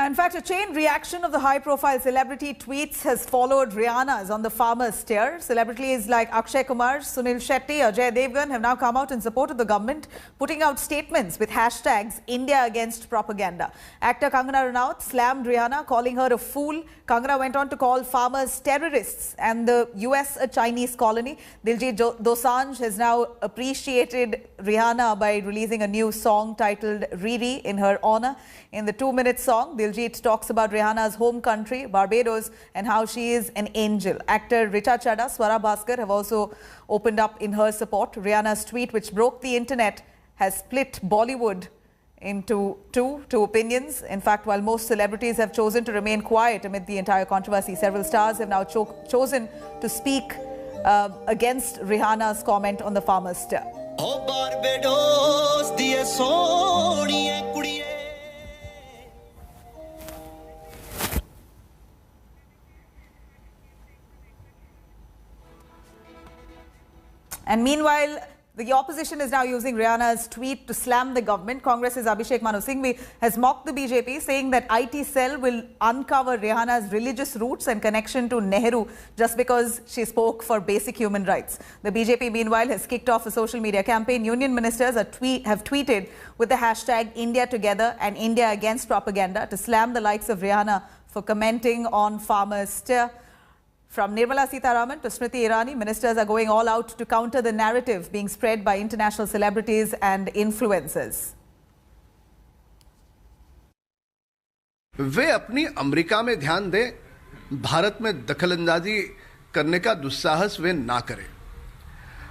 Now, in fact, a chain reaction of the high-profile celebrity tweets has followed Rihanna's on the farmer's tear. Celebrities like Akshay Kumar, Sunil Shetty, Ajay Devgan have now come out in support of the government, putting out statements with hashtags India against propaganda. Actor Kangana Ranaut slammed Rihanna, calling her a fool. Kangana went on to call farmers terrorists and the US a Chinese colony. Diljit Dosanjh has now appreciated Rihanna by releasing a new song titled Riri in her honor. In the 2-minute song, Diljit talks about Rihanna's home country, Barbados, and how she is an angel. Actor Richa Chadha, Swara Bhaskar have also opened up in her support. Rihanna's tweet, which broke the internet, has split Bollywood into two opinions. In fact, while most celebrities have chosen to remain quiet amid the entire controversy, several stars have now chosen to speak against Rihanna's comment on the farmer's tear. Oh, Barbados, diye soniye kudiye. And meanwhile, the opposition is now using Rihanna's tweet to slam the government. Congress's Abhishek Manu Singhvi has mocked the BJP, saying that IT cell will uncover Rihanna's religious roots and connection to Nehru just because she spoke for basic human rights. The BJP, meanwhile, has kicked off a social media campaign. Union ministers have tweeted with the hashtag India Together and India Against Propaganda to slam the likes of Rihanna for commenting on farmers' tear. From Nirmala Sitharaman to Smriti Irani, ministers are going all out to counter the narrative being spread by international celebrities and influencers. वे अपनी America में ध्यान दें, भारत में दखलंदाजी करने का दुस्साहस वे ना करें।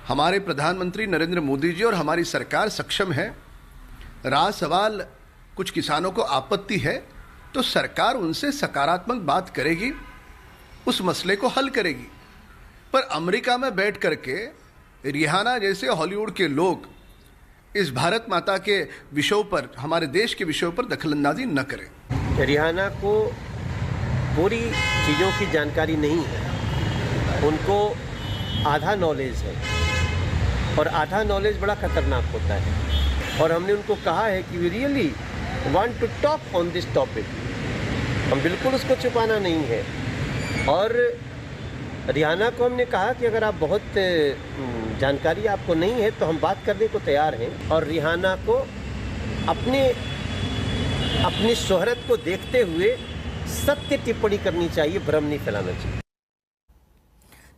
हमारे प्रधानमंत्री नरेंद्र मोदी जी और हमारी सरकार सक्षम है। रहा सवाल कुछ किसानों को आपत्ति है तो सरकार उनसे सकारात्मक बात करेगी, उस मसले को हल करेगी। पर अमेरिका में बैठ करके रिहाना जैसे हॉलीवुड के लोग इस भारत माता के विषयों पर, हमारे देश के विषयों पर दखलंदाजी न करें। रिहाना को पूरी चीज़ों की जानकारी नहीं है, उनको आधा नॉलेज है और आधा नॉलेज बड़ा खतरनाक होता है। और हमने उनको कहा है कि we really want to talk on this topic, हम बिल्कुल उसको छुपाना नहीं है। और रिहाना को हमने कहा कि अगर आप बहुत जानकारी आपको नहीं है तो हम बात करने को तैयार हैं। और रिहाना को अपनी शोहरत को देखते हुए सत्य टिप्पणी करनी चाहिए, भ्रम नहीं फैलाना चाहिए।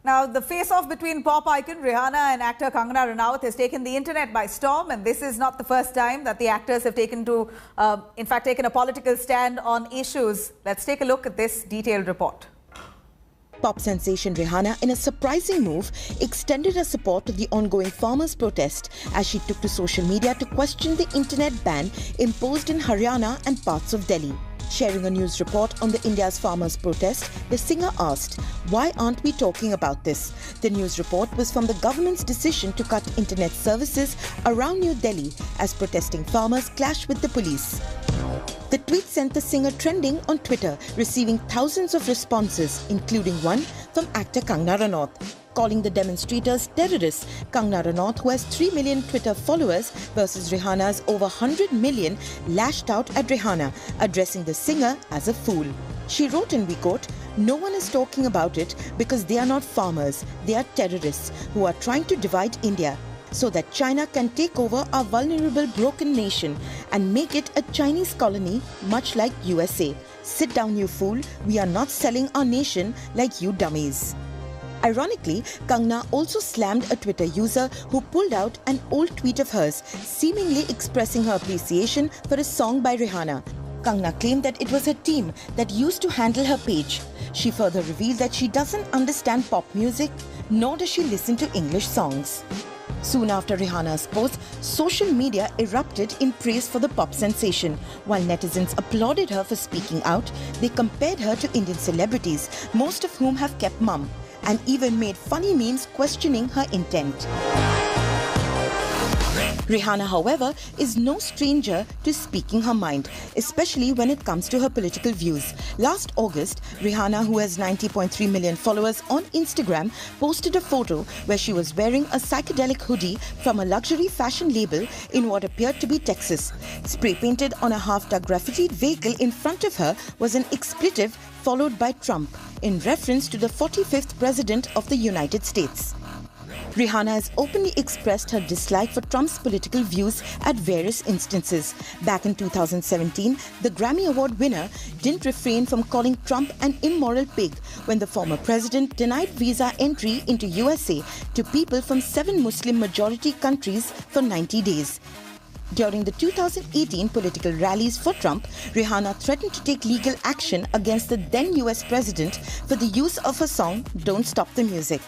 Now, the face-off between pop icon Rihanna and actor Kangana Ranaut has taken the internet by storm, and this is not the first time that the actors have taken a political stand on issues. Let's take a look at this detailed report. Pop sensation Rihanna, in a surprising move, extended her support to the ongoing farmers' protest as she took to social media to question the internet ban imposed in Haryana and parts of Delhi. Sharing a news report on the India's farmers' protest, the singer asked, "Why aren't we talking about this?" The news report was from the government's decision to cut internet services around New Delhi as protesting farmers clashed with the police. The tweet sent the singer trending on Twitter, receiving thousands of responses, including one from actor Kangana Ranaut. Calling the demonstrators terrorists, Kangana Ranaut, who has 3 million Twitter followers versus Rihanna's over 100 million, lashed out at Rihanna, addressing the singer as a fool. She wrote, and we quote, "No one is talking about it because they are not farmers, they are terrorists who are trying to divide India, so that China can take over our vulnerable, broken nation and make it a Chinese colony, much like USA. Sit down, you fool. We are not selling our nation like you dummies." Ironically, Kangana also slammed a Twitter user who pulled out an old tweet of hers, seemingly expressing her appreciation for a song by Rihanna. Kangana claimed that it was her team that used to handle her page. She further revealed that she doesn't understand pop music, nor does she listen to English songs. Soon after Rihanna's post, social media erupted in praise for the pop sensation. While netizens applauded her for speaking out, they compared her to Indian celebrities, most of whom have kept mum, and even made funny memes questioning her intent. Rihanna, however, is no stranger to speaking her mind, especially when it comes to her political views. Last August, Rihanna, who has 90.3 million followers on Instagram, posted a photo where she was wearing a psychedelic hoodie from a luxury fashion label in what appeared to be Texas. Spray painted on a half-dug graffitied vehicle in front of her was an expletive followed by Trump, in reference to the 45th President of the United States. Rihanna has openly expressed her dislike for Trump's political views at various instances. Back in 2017, the Grammy Award winner didn't refrain from calling Trump an immoral pig when the former president denied visa entry into USA to people from 7 Muslim-majority countries for 90 days. During the 2018 political rallies for Trump, Rihanna threatened to take legal action against the then US president for the use of her song Don't Stop the Music.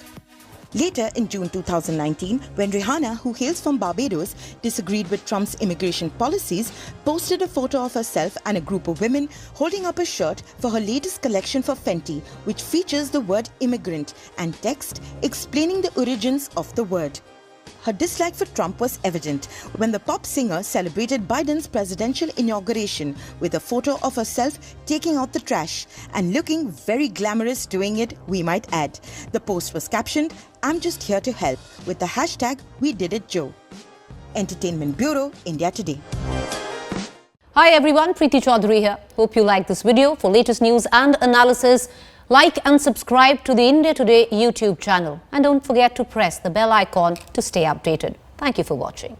Later, in June 2019, when Rihanna, who hails from Barbados, disagreed with Trump's immigration policies, posted a photo of herself and a group of women holding up a shirt for her latest collection for Fenty, which features the word immigrant and text explaining the origins of the word. Her dislike for Trump was evident when the pop singer celebrated Biden's presidential inauguration with a photo of herself taking out the trash and looking very glamorous doing it, we might add. The post was captioned, "I'm just here to help," with the hashtag #WeDidItJoe. Entertainment Bureau, India Today. Hi everyone, Preeti Chaudhary here. Hope you like this video. For latest news and analysis, like and subscribe to the India Today YouTube channel. And don't forget to press the bell icon to stay updated. Thank you for watching.